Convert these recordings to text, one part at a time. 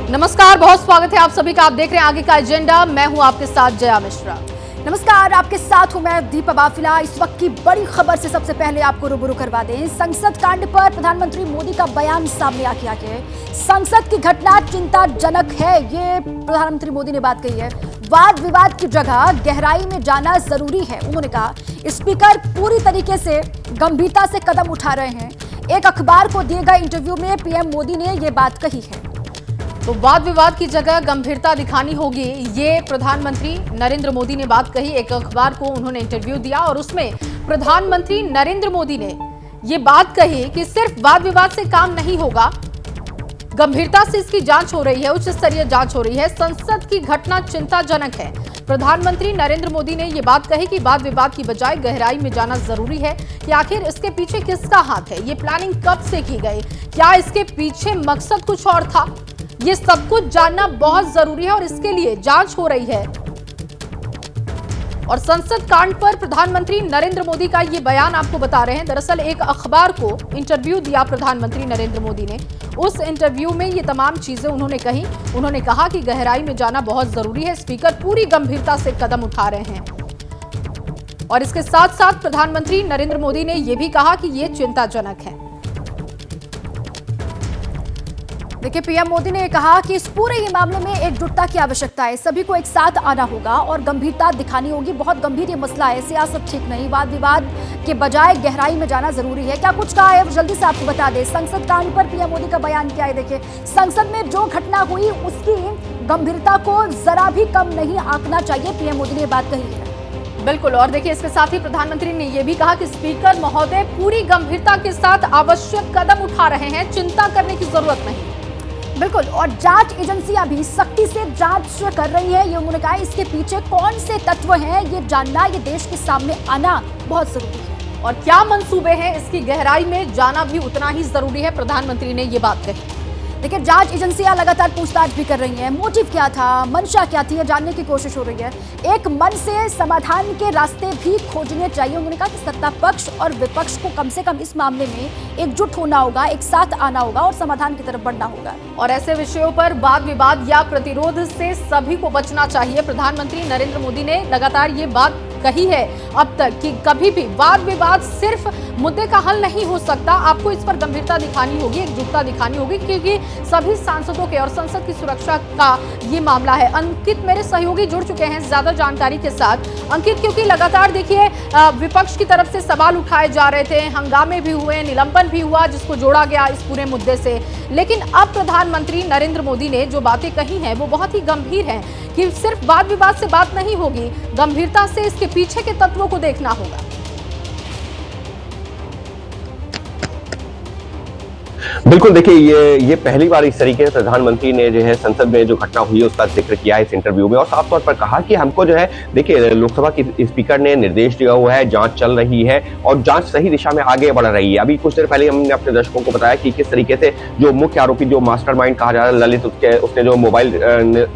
नमस्कार, बहुत स्वागत है आप सभी का। आप देख रहे हैं आगे का एजेंडा। मैं हूं आपके साथ जया मिश्रा। नमस्कार, आपके साथ हूं मैं दीपा बाफिला। इस वक्त की बड़ी खबर से सबसे पहले आपको रूबरू करवा दें। संसद कांड पर प्रधानमंत्री मोदी का बयान सामने आ गया है। संसद की घटना चिंताजनक है, ये प्रधानमंत्री मोदी ने बात कही है। वाद विवाद की जगह गहराई में जाना जरूरी है, उन्होंने कहा। स्पीकर पूरी तरीके से गंभीरता से कदम उठा रहे हैं। एक अखबार को दिए गए इंटरव्यू में पीएम मोदी ने ये बात कही है। तो वाद विवाद की जगह गंभीरता दिखानी होगी, ये प्रधानमंत्री नरेंद्र मोदी ने बात कही। एक अखबार को उन्होंने इंटरव्यू दिया और उसमें प्रधानमंत्री नरेंद्र मोदी ने ये बात कही कि सिर्फ वाद विवाद से काम नहीं होगा, गंभीरता से इसकी जांच हो रही है, उच्च स्तरीय जांच हो रही है। संसद की घटना चिंताजनक है। प्रधानमंत्री नरेंद्र मोदी ने यह बात कही कि वाद विवाद की बजाय गहराई में जाना जरूरी है कि आखिर इसके पीछे किसका हाथ है, ये प्लानिंग कब से की गई, क्या इसके पीछे मकसद कुछ और था, ये सब कुछ जानना बहुत जरूरी है और इसके लिए जांच हो रही है। और संसद कांड पर प्रधानमंत्री नरेंद्र मोदी का ये बयान आपको बता रहे हैं। दरअसल एक अखबार को इंटरव्यू दिया प्रधानमंत्री नरेंद्र मोदी ने। उस इंटरव्यू में ये तमाम चीजें उन्होंने कही। उन्होंने कहा कि गहराई में जाना बहुत जरूरी है। स्पीकर पूरी गंभीरता से कदम उठा रहे हैं और इसके साथ साथ प्रधानमंत्री नरेंद्र मोदी ने यह भी कहा कि यह चिंताजनक है। देखिए, पीएम मोदी ने कहा कि इस पूरे ही मामले में एकजुटता की आवश्यकता है। सभी को एक साथ आना होगा और गंभीरता दिखानी होगी। बहुत गंभीर ये मसला है, सियासत ठीक नहीं, वाद विवाद के बजाय गहराई में जाना जरूरी है। क्या कुछ कहा है जल्दी से आपको बता दें। संसद कांड पर पीएम मोदी का बयान क्या है, देखिए। संसद में जो घटना हुई उसकी गंभीरता को जरा भी कम नहीं आंकना चाहिए, पीएम मोदी ने बात कही है। बिल्कुल। और देखिए, इसके साथ ही प्रधानमंत्री ने यह भी कहा कि स्पीकर महोदय पूरी गंभीरता के साथ आवश्यक कदम उठा रहे हैं, चिंता करने की जरूरत नहीं। बिल्कुल। और जांच एजेंसियां भी सख्ती से जांच कर रही है, ये उन्होंने कहा। इसके पीछे कौन से तत्व हैं, ये जानना, ये देश के सामने आना बहुत जरूरी है। और क्या मंसूबे हैं, इसकी गहराई में जाना भी उतना ही जरूरी है। प्रधानमंत्री ने ये बात कही। देखिए, जांच एजेंसियां लगातार पूछताछ भी कर रही हैं। मोटिव क्या था, मंशा क्या थी, ये जानने की कोशिश हो रही है। एक मन से समाधान के रास्ते भी खोजने चाहिए। उन्होंने कहा कि सत्ता पक्ष और विपक्ष को कम से कम इस मामले में एकजुट होना होगा, एक साथ आना होगा और समाधान की तरफ बढ़ना होगा। और ऐसे विषयों पर वाद विवाद या प्रतिरोध से सभी को बचना चाहिए। प्रधानमंत्री नरेंद्र मोदी ने लगातार ये बात कही है अब तक कि कभी भी वाद विवाद सिर्फ मुद्दे का हल नहीं हो सकता। आपको इस पर गंभीरता दिखानी होगी, एकजुटता दिखानी होगी, क्योंकि सभी सांसदों के और संसद की सुरक्षा का ये मामला है। अंकित मेरे सहयोगी जुड़ चुके हैं ज्यादा जानकारी के साथ। अंकित, क्योंकि लगातार देखिए विपक्ष की तरफ से सवाल उठाए जा रहे थे, हंगामे भी हुए, निलंबन भी हुआ, जिसको जोड़ा गया इस पूरे मुद्दे से। लेकिन अब प्रधानमंत्री नरेंद्र मोदी ने जो बातें कही हैं वो बहुत ही गंभीर हैं कि सिर्फ वाद विवाद से बात नहीं होगी, गंभीरता से इसके पीछे के तत्वों को देखना होगा। बिल्कुल। देखिए, ये पहली बार इस तरीके से प्रधानमंत्री ने जो है संसद में जो घटना हुई है उसका जिक्र किया इस इंटरव्यू में और साफ तौर पर कहा कि हमको जो है, देखिए, लोकसभा की स्पीकर ने निर्देश दिया हुआ है, जांच चल रही है और जांच सही दिशा में आगे बढ़ रही है। अभी कुछ देर पहले हमने अपने दर्शकों को बताया कि किस तरीके से जो मुख्य आरोपी, जो मास्टरमाइंड कहा जा रहा है ललित, उसने जो मोबाइल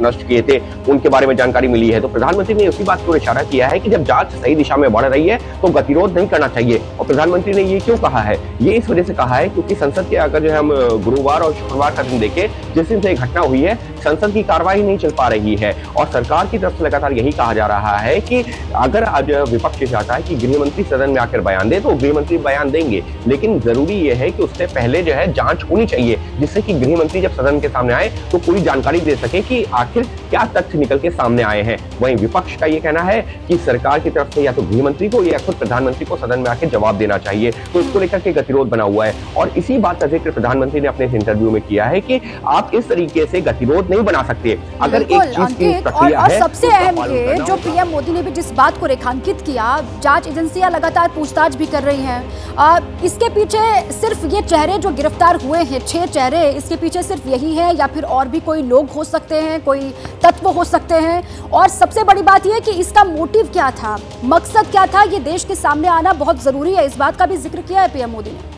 नष्ट किए थे उनके बारे में जानकारी मिली है। तो प्रधानमंत्री ने उसी बात को इशारा किया है कि जब जांच सही दिशा में बढ़ रही है तो गतिरोध नहीं करना चाहिए। और प्रधानमंत्री ने ये क्यों कहा है, ये इस वजह से कहा है क्योंकि संसद के अगर जो हम गुरुवार और शुक्रवार का दिन देखें, जिस दिन से ये घटना हुई है, संसद की कार्रवाई नहीं चल पा रही है और सरकार की तरफ से लगातार यही कहा जा रहा है कि अगर आज विपक्ष चाहता है कि गृहमंत्री सदन में आकर बयान दे तो गृहमंत्री बयान देंगे, लेकिन जरूरी यह है कि उससे पहले जो है जांच होनी चाहिए, जिससे कि गृहमंत्री जब सदन के सामने आए तो पूरी जानकारी दे सके कि आखिर क्या तथ्य निकल के सामने आए हैं। वहीं विपक्ष का ये कहना है कि सरकार की तरफ से या तो गृहमंत्री को या खुद प्रधानमंत्री को सदन में आकर जवाब देना चाहिए। तो इसको लेकर के गतिरोध बना हुआ है और इसी बात का जिक्र प्रधानमंत्री ने अपने इस इंटरव्यू में किया है कि आप इस तरीके से गतिरोध नहीं बना सकते। अगर एक चीज की प्रक्रिया और है, सबसे अहम ये जो पीएम मोदी ने भी जिस बात को रेखांकित किया, जांच एजेंसियां लगातार पूछताछ भी कर रही हैं। इसके पीछे सिर्फ ये चेहरे जो गिरफ्तार हुए हैं, 6 चेहरे, इसके पीछे सिर्फ यही है या फिर और भी कोई लोग हो सकते हैं, कोई तत्व हो सकते हैं? और सबसे बड़ी बात यह है कि इसका मोटिव क्या था, मकसद क्या था, ये देश के सामने आना बहुत जरूरी है। इस बात का भी जिक्र किया है पीएम मोदी ने।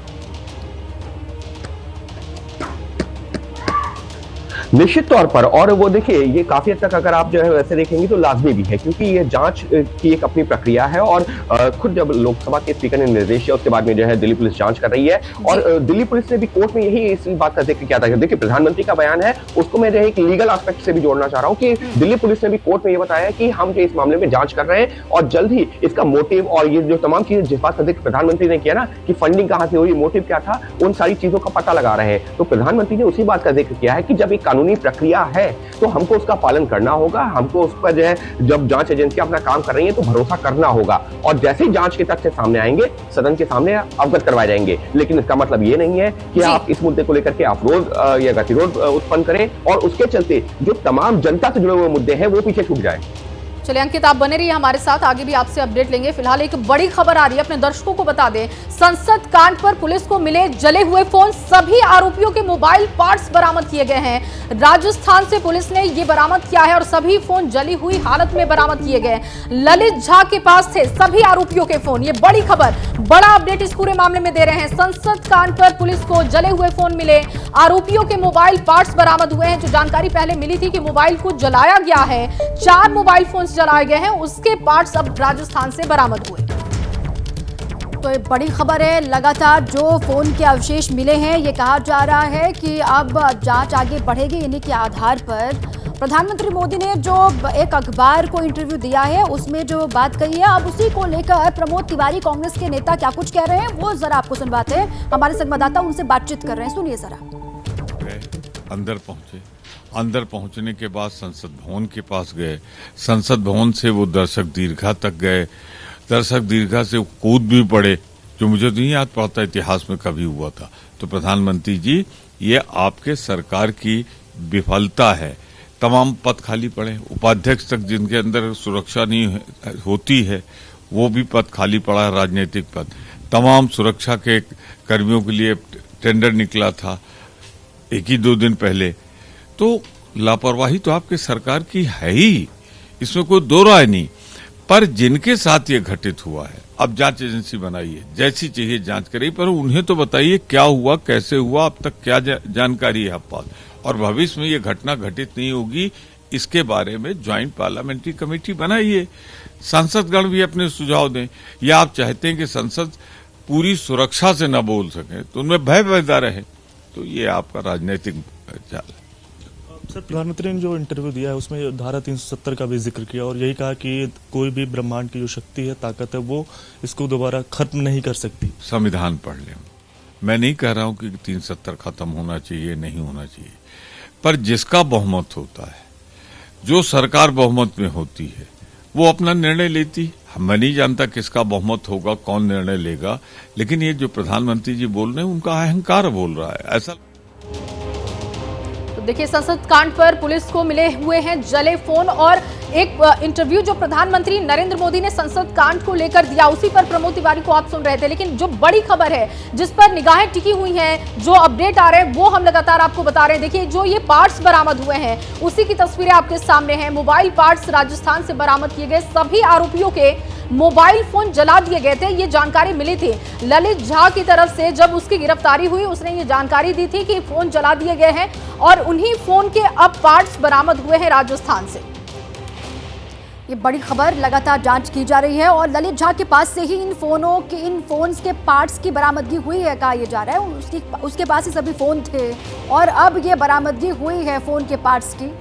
निश्चित तौर पर, और वो देखिए ये काफी हद तक अगर आप जो है वैसे देखेंगे तो लाजमी भी है, क्योंकि ये जांच की एक अपनी प्रक्रिया है। और खुद जब लोकसभा के स्पीकर ने निर्देश दिया उसके बाद में जो है दिल्ली पुलिस जांच कर रही है, और दिल्ली पुलिस ने भी कोर्ट में यही इस बात का जिक्र किया था। देखिए प्रधानमंत्री का बयान है, उसको मैं जो है एक लीगल एस्पेक्ट से भी जोड़ना चाह रहा हूँ कि दिल्ली पुलिस ने भी कोर्ट में ये बताया कि हम जो इस मामले में जांच कर रहे हैं और जल्द ही इसका मोटिव और ये जो तमाम चीजें जिस बात का जिक्र प्रधानमंत्री ने किया ना कि फंडिंग कहां से हुई, मोटिव क्या था, उन सारी चीजों का पता लगा रहे हैं। तो प्रधानमंत्री ने उसी बात का जिक्र किया है कि जब एक कानूनी प्रक्रिया है तो हमको उसका पालन करना होगा, हमको उस पर जो है जब जांच एजेंसियां अपना काम कर रही हैं तो भरोसा करना होगा, और जैसे ही जांच के तथ्य सामने आएंगे सदन के सामने अवगत करवाए जाएंगे। लेकिन इसका मतलब ये नहीं है कि आप इस मुद्दे को लेकर के अवरोध या गतिरोध उत्पन्न करें और उसके चलते जो तमाम जनता से जुड़े हुए मुद्दे हैं वो पीछे छूट जाए। चलिए अंकित, आप बने रहिए हमारे साथ, आगे भी आपसे अपडेट लेंगे। फिलहाल एक बड़ी खबर आ रही है, अपने दर्शकों को बता दें, संसद कांड पर पुलिस को मिले जले हुए फोन, सभी आरोपियों के मोबाइल पार्ट्स बरामद किए गए हैं। राजस्थान से पुलिस ने ये बरामद किया है और सभी फोन जली हुई हालत में बरामद किए गए। ललित झा के पास थे सभी आरोपियों के फोन। ये बड़ी खबर, बड़ा अपडेट इस पूरे मामले में दे रहे हैं। संसद कांड पर पुलिस को जले हुए फोन मिले, आरोपियों के मोबाइल पार्ट्स बरामद हुए हैं। जो जानकारी पहले मिली थी कि मोबाइल को जलाया गया है, 4 मोबाइल फोन जलाए गए हैं, उसके पार्ट्स अब राजस्थान से बरामद हुए। तो ये बड़ी खबर है, लगातार जो फोन के अवशेष मिले हैं, ये कहा जा रहा है कि अब जांच आगे बढ़ेगी। इन्हीं के आधार पर प्रधानमंत्री मोदी ने जो एक अखबार को इंटरव्यू दिया है उसमें जो बात कही है, अब उसी को लेकर प्रमोद तिवारी कांग्रेस के नेता क्या कुछ कह रहे हैं वो जरा आपको सुनवाते हैं। हमारे संवाददाता उनसे बातचीत कर रहे हैं, सुनिए जरा। अंदर पहुंचने के बाद संसद भवन के पास गए, संसद भवन से वो दर्शक दीर्घा तक गए, दर्शक दीर्घा से कूद भी पड़े, जो मुझे नहीं याद पड़ता इतिहास में कभी हुआ था। तो प्रधानमंत्री जी, ये आपके सरकार की विफलता है। तमाम पद खाली पड़े, उपाध्यक्ष तक जिनके अंदर सुरक्षा नहीं होती है वो भी पद खाली पड़ा है, राजनीतिक पद। तमाम सुरक्षा के कर्मियों के लिए टेंडर निकला था 1-2 दिन पहले। तो लापरवाही तो आपके सरकार की है ही, इसमें कोई दो राय नहीं। पर जिनके साथ ये घटित हुआ है, अब जांच एजेंसी बनाइए, जैसी चाहिए जांच करिए, पर उन्हें तो बताइए क्या हुआ, कैसे हुआ, अब तक क्या जानकारी है आप पास, और भविष्य में ये घटना घटित नहीं होगी इसके बारे में ज्वाइंट पार्लियामेंट्री कमेटी बनाइए। सांसदगण भी अपने सुझाव दें, या आप चाहते हैं कि संसद पूरी सुरक्षा से न बोल सके तो उनमें भय पैदा रहे, तो ये आपका राजनीतिक चाल है। सर, प्रधानमंत्री ने जो इंटरव्यू दिया है उसमें धारा 370 का भी जिक्र किया और यही कहा कि कोई भी ब्रह्मांड की जो शक्ति है, ताकत है, वो इसको दोबारा खत्म नहीं कर सकती। संविधान पढ़ लें, मैं नहीं कह रहा हूं कि 370 खत्म होना चाहिए, नहीं होना चाहिए, पर जिसका बहुमत होता है, जो सरकार बहुमत में होती है, वो अपना निर्णय लेती। मैं नहीं जानता किसका बहुमत होगा, कौन निर्णय लेगा, लेकिन ये जो प्रधानमंत्री जी बोल रहे हैं उनका अहंकार बोल रहा है ऐसा। देखिए, संसद कांड पर पुलिस को मिले हुए हैं जले फोन, और एक इंटरव्यू जो प्रधानमंत्री नरेंद्र मोदी ने संसद कांड को लेकर दिया, उसी पर प्रमोद तिवारी को आप सुन रहे थे। लेकिन जो बड़ी खबर है जिस पर निगाहें टिकी हुई हैं, जो अपडेट आ रहे हैं, वो हम लगातार आपको बता रहे हैं। देखिए, जो ये पार्ट्स बरामद हुए हैं उसी की तस्वीरें आपके सामने हैं। मोबाइल पार्ट्स राजस्थान से बरामद किए गए, सभी आरोपियों के मोबाइल फोन जला दिए गए थे। ये जानकारी मिली थी ललित झा की तरफ से, जब उसकी गिरफ्तारी हुई उसने ये जानकारी दी थी कि फोन जला दिए गए हैं, और उन्हीं फोन के अब पार्ट्स बरामद हुए हैं राजस्थान से। ये बड़ी खबर, लगातार जांच की जा रही है और ललित झा के पास से ही इन फोन्स के पार्ट्स की बरामदगी हुई है, कहा यह जा रहा है। उसके पास ही सभी फोन थे और अब ये बरामदगी हुई है फोन के पार्ट्स की।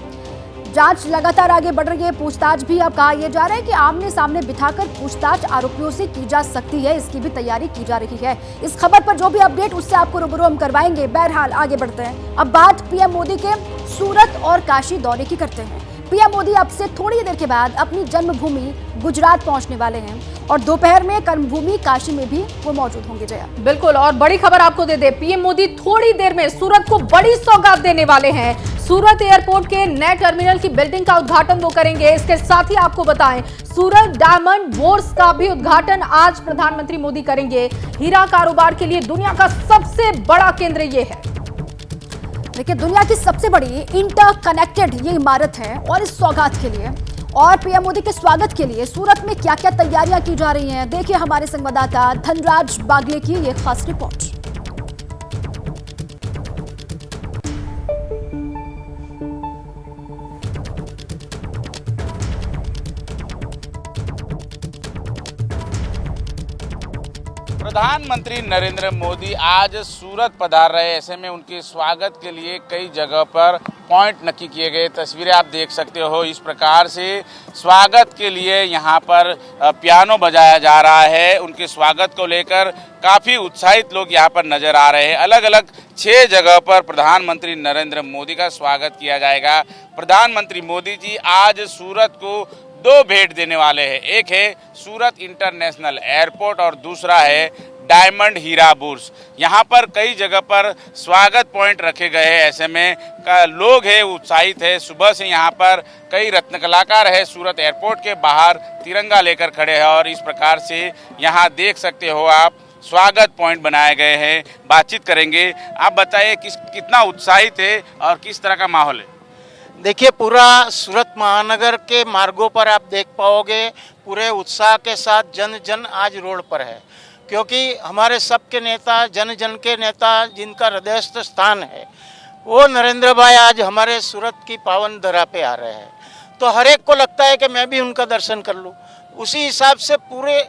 जांच लगातार आगे बढ़ रही है, पूछताछ भी अब कहा यह जा रहा है कि आमने सामने बिठाकर पूछताछ आरोपियों से की जा सकती है, इसकी भी तैयारी की जा रही है। इस खबर पर जो भी अपडेट उससे आपको रूबरू हम करवाएंगे। बहरहाल आगे बढ़ते हैं, अब बात पीएम मोदी के सूरत और काशी दौरे की करते हैं। पीएम मोदी अब से थोड़ी देर के बाद अपनी जन्मभूमि गुजरात पहुंचने वाले हैं और दोपहर में कर्मभूमि काशी में भी वो मौजूद होंगे। जया, बिल्कुल, और बड़ी खबर आपको दे दे, पीएम मोदी थोड़ी देर में सूरत को बड़ी सौगात देने वाले हैं। सूरत एयरपोर्ट के नए टर्मिनल की बिल्डिंग का उद्घाटन वो करेंगे। इसके साथ ही आपको बताएं, सूरत डायमंड बोर्स का भी उद्घाटन आज प्रधानमंत्री मोदी करेंगे। हीरा कारोबार के लिए दुनिया का सबसे बड़ा केंद्र ये है। देखिए, दुनिया की सबसे बड़ी इंटरकनेक्टेड ये इमारत है और इस सौगात के लिए और पीएम मोदी के स्वागत के लिए सूरत में क्या क्या तैयारियां की जा रही हैं, देखिए हमारे संवाददाता धनराज बागले की ये खास रिपोर्ट। प्रधानमंत्री नरेंद्र मोदी आज सूरत पधार रहे, ऐसे में उनके स्वागत के लिए कई जगह पर पॉइंट नक्की किए गए। तस्वीरें आप देख सकते हो, इस प्रकार से स्वागत के लिए यहाँ पर पियानो बजाया जा रहा है। उनके स्वागत को लेकर काफ़ी उत्साहित लोग यहाँ पर नजर आ रहे हैं। अलग अलग 6 जगह पर प्रधानमंत्री नरेंद्र मोदी का स्वागत किया जाएगा। प्रधानमंत्री मोदी जी आज सूरत को 2 भेंट देने वाले हैं। एक है सूरत इंटरनेशनल एयरपोर्ट और दूसरा है डायमंड हीरा बुर्ज। यहाँ पर कई जगह पर स्वागत पॉइंट रखे गए हैं। ऐसे में लोग हैं उत्साहित है। सुबह से यहाँ पर कई रत्न कलाकार है सूरत एयरपोर्ट के बाहर तिरंगा लेकर खड़े हैं और इस प्रकार से यहाँ देख सकते हो आप स्वागत पॉइंट बनाए गए हैं। बातचीत करेंगे। आप बताइए कितना उत्साहित है और किस तरह का माहौल है? देखिए, पूरा सूरत महानगर के मार्गों पर आप देख पाओगे पूरे उत्साह के साथ जन जन आज रोड पर है, क्योंकि हमारे सबके नेता, जन जन के नेता जिनका हृदयस्थ स्थान है, वो नरेंद्र भाई आज हमारे सूरत की पावन धरा पे आ रहे हैं। तो हर एक को लगता है कि मैं भी उनका दर्शन कर लूँ। उसी हिसाब से पूरे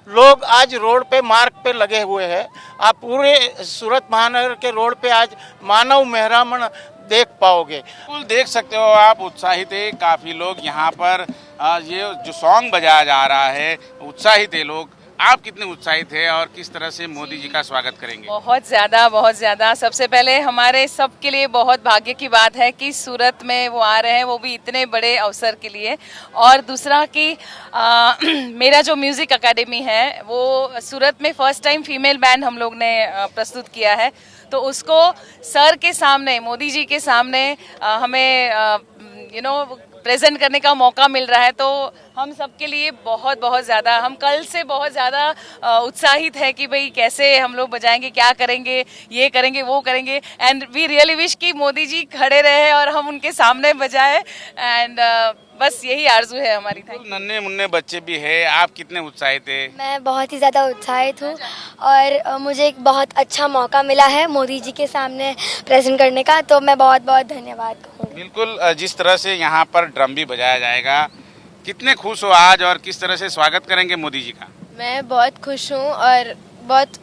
लोग आज रोड पे मार्ग पे लगे हुए हैं। आप पूरे सूरत महानगर के रोड पे आज मानव मेहरामण देख पाओगे। बिल्कुल देख सकते हो आप, उत्साहित है काफ़ी लोग यहाँ पर। ये जो सॉन्ग बजाया जा रहा है, उत्साहित है लोग। आप कितने उत्साहित है और किस तरह से मोदी जी का स्वागत करेंगे? बहुत ज़्यादा। सबसे पहले हमारे सब के लिए बहुत भाग्य की बात है कि सूरत में वो आ रहे हैं, वो भी इतने बड़े अवसर के लिए। और दूसरा कि मेरा जो म्यूज़िक एकेडमी है वो सूरत में फर्स्ट टाइम फीमेल बैंड हम लोग ने प्रस्तुत किया है, तो उसको सर के सामने, मोदी जी के सामने हमें प्रेजेंट करने का मौका मिल रहा है। तो हम सबके लिए बहुत ज़्यादा, हम कल से बहुत ज़्यादा उत्साहित है कि भाई कैसे हम लोग बजाएंगे, क्या करेंगे, ये करेंगे, वो करेंगे। एंड वी रियली विश कि मोदी जी खड़े रहे और हम उनके सामने बजाए। एंड बस यही आरजू है हमारी। नन्हे मुन्ने बच्चे भी है, आप कितने उत्साहित है? मैं बहुत ही ज़्यादा उत्साहित हूँ और मुझे एक बहुत अच्छा मौका मिला है मोदी जी के सामने प्रेजेंट करने का, तो मैं बहुत धन्यवाद कहूँगी। बिल्कुल, जिस तरह से यहाँ पर ड्रम भी बजाया जाएगा, कितने खुश हो आज और किस तरह से स्वागत करेंगे मोदी जी का? मैं बहुत खुश हूँ और बहुत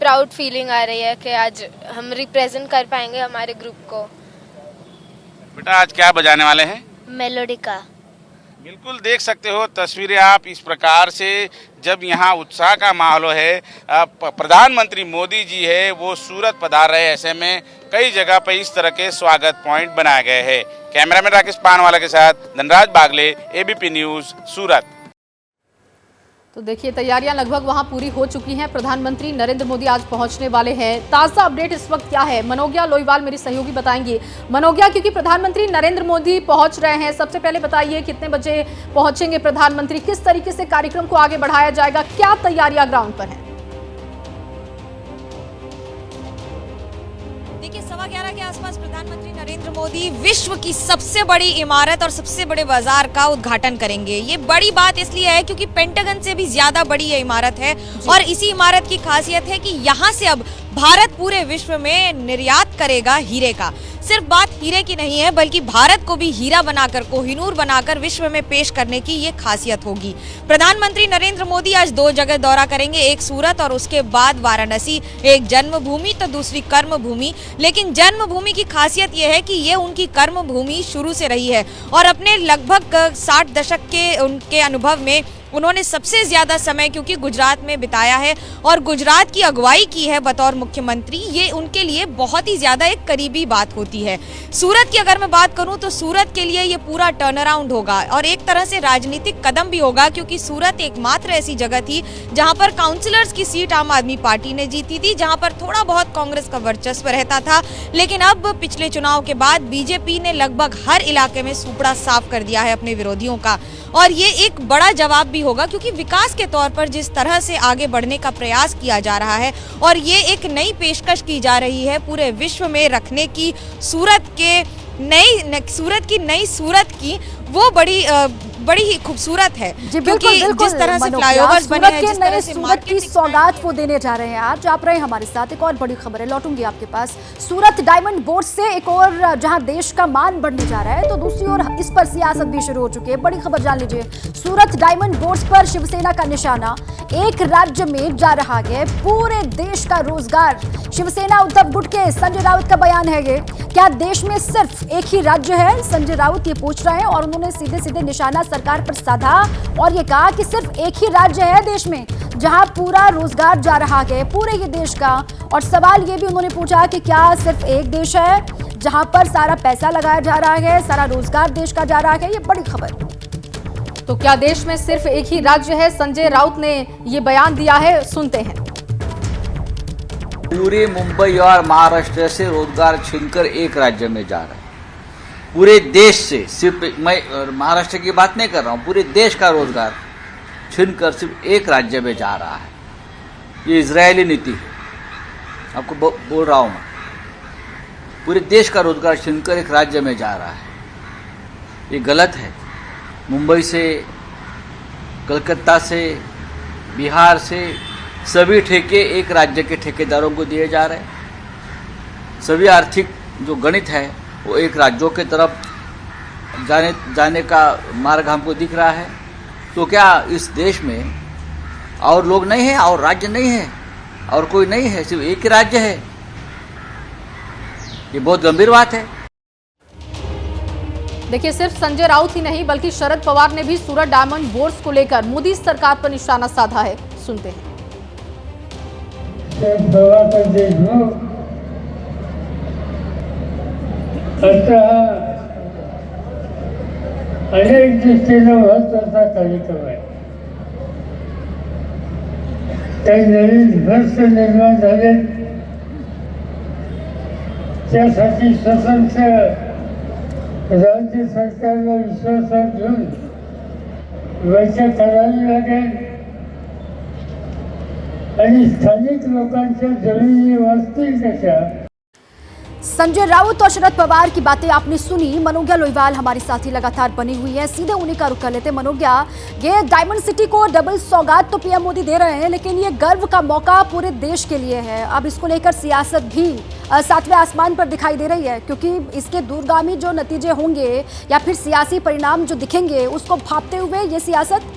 प्राउड फीलिंग आ रही है कि आज हम रिप्रेजेंट कर पाएंगे हमारे ग्रुप को। बेटा, आज क्या बजाने वाले हैं? मेलोडिका। बिल्कुल देख सकते हो तस्वीरें आप, इस प्रकार से जब यहाँ उत्साह का माहौल है। प्रधानमंत्री मोदी जी है वो सूरत पधार रहे, ऐसे में कई जगह पर इस तरह के स्वागत पॉइंट बनाए गए हैं। कैमरामैन राकेश पानवाला के साथ धनराज बागले, एबीपी न्यूज, सूरत। तो देखिए, तैयारियां लगभग वहां पूरी हो चुकी हैं। प्रधानमंत्री नरेंद्र मोदी आज पहुंचने वाले हैं। ताजा अपडेट इस वक्त क्या है, मनोज्ञा लोईवाल मेरी सहयोगी बताएंगे। मनोज्ञा, क्योंकि प्रधानमंत्री नरेंद्र मोदी पहुंच रहे हैं, सबसे पहले बताइए कितने बजे पहुंचेंगे प्रधानमंत्री, किस तरीके से कार्यक्रम को आगे बढ़ाया जाएगा, क्या तैयारियां ग्राउंड पर हैं? देखिए, 11:15 के आसपास प्रधानमंत्री नरेंद्र मोदी विश्व की सबसे बड़ी इमारत और सबसे बड़े बाजार का उद्घाटन करेंगे। ये बड़ी बात इसलिए है क्योंकि पेंटागन से भी ज्यादा बड़ी ये इमारत है और इसी इमारत की खासियत है कि यहाँ से अब भारत पूरे विश्व में निर्यात करेगा हीरे का। सिर्फ बात हीरे की नहीं है, बल्कि भारत को भी हीरा बनाकर, कोहिनूर बनाकर विश्व में पेश करने की ये खासियत होगी। प्रधानमंत्री नरेंद्र मोदी आज 2 जगह दौरा करेंगे, एक सूरत और उसके बाद वाराणसी। एक जन्मभूमि तो दूसरी कर्मभूमि। लेकिन जन्मभूमि की खासियत ये है कि ये उनकी कर्मभूमि शुरू से रही है और अपने लगभग 60 दशक के उनके अनुभव में उन्होंने सबसे ज्यादा समय क्योंकि गुजरात में बिताया है और गुजरात की अगुवाई की है बतौर मुख्यमंत्री। ये उनके लिए बहुत ही ज्यादा एक करीबी बात होती है। सूरत की अगर मैं बात करूं तो सूरत के लिए ये पूरा टर्न अराउंड होगा और एक तरह से राजनीतिक कदम भी होगा, क्योंकि सूरत एकमात्र ऐसी जगह थी जहां पर काउंसिलर्स की सीट आम आदमी पार्टी ने जीती थी, जहां पर थोड़ा बहुत कांग्रेस का वर्चस्व रहता था। लेकिन अब पिछले चुनाव के बाद बीजेपी ने लगभग हर इलाके में सूपड़ा साफ कर दिया है अपने विरोधियों का और ये एक बड़ा जवाब भी होगा, क्योंकि विकास के तौर पर जिस तरह से आगे बढ़ने का प्रयास किया जा रहा है और ये एक नई पेशकश की जा रही है पूरे विश्व में रखने की, सूरत की नई सूरत की वो बड़ी ही खूबसूरत है, जी क्योंकि बिल्कुल जिस तरह से मनोकिया, फ्लाईओवर्स बने सूरत हैं, के जिस तरह नए से सूरत मार्केट की सौगात वो देने जा रहे हैं आज। आप रहे हमारे साथ, एक और बड़ी खबर है, लौटूंगी आपके पास। सूरत डायमंड बोर्ड से एक और जहां देश का मान बढ़ने जा रहा है, तो दूसरी ओर इस पर सियासत भी शुरू हो चुकी है। बड़ी खबर जान लीजिए, सूरत डायमंड बोर्ड पर शिवसेना का निशाना, एक राज्य में जा रहा है पूरे देश का रोजगार। शिवसेना उद्धव गुट के संजय राउत का बयान है ये। क्या देश में सिर्फ एक ही राज्य है? संजय राउत ये पूछ रहे हैं और उन्होंने सीधे सीधे निशाना सरकार पर साधा और ये कहा कि सिर्फ एक ही राज्य है देश में जहां पूरा रोजगार जा रहा है, पूरे ये देश का। और सवाल ये भी उन्होंने पूछा कि क्या सिर्फ एक देश है जहां पर सारा पैसा लगाया जा रहा है, सारा रोजगार देश का जा रहा है? ये बड़ी खबर। तो क्या देश में सिर्फ एक ही राज्य है? संजय राउत ने ये बयान दिया है, सुनते हैं। पूरे मुंबई और महाराष्ट्र से रोजगार छीनकर एक राज्य में जा रहा है। पूरे देश से, सिर्फ मैं महाराष्ट्र की बात नहीं कर रहा हूँ, पूरे देश का रोजगार छीनकर सिर्फ एक राज्य में जा रहा है। ये इजरायली नीति है, आपको बोल रहा हूँ मैं। पूरे देश का रोजगार छीनकर एक राज्य में जा रहा है, ये गलत है। मुंबई से, कलकत्ता से, बिहार से सभी ठेके एक राज्य के ठेकेदारों को दिए जा रहे हैं। सभी आर्थिक जो गणित है वो एक राज्यों के तरफ जाने का मार्ग हमको दिख रहा है। तो क्या इस देश में और लोग नहीं हैं, और राज्य नहीं है, और कोई नहीं है, सिर्फ एक ही राज्य है? ये बहुत गंभीर बात है। देखिए, सिर्फ संजय राउत ही नहीं बल्कि शरद पवार ने भी सूरत डायमंड बोर्ड्स को लेकर मोदी सरकार पर निशाना साधा है, सुनते हैं। अनेक दृष्टीने महत्वाचा कार्यक्रम आहे. काही नवीन भ्रष्ट निर्माण झाले, त्यासाठी स्वतंत्र राज्य सरकारला विश्वासात घेऊन बैठक करावी लागेल आणि स्थानिक लोकांच्या जमिनी वाचतील कशा। संजय राउत और शरद पवार की बातें आपने सुनी। मनोज्ञा लोईवाल हमारी साथी लगातार बनी हुई है, सीधे उन्हीं का रुख कर लेते। मनोज्ञा, ये डायमंड सिटी को डबल सौगात तो पीएम मोदी दे रहे हैं, लेकिन ये गर्व का मौका पूरे देश के लिए है। अब इसको लेकर सियासत भी सातवें आसमान पर दिखाई दे रही है, क्योंकि इसके दूरगामी जो नतीजे होंगे या फिर सियासी परिणाम जो दिखेंगे उसको भांपते हुए ये सियासत।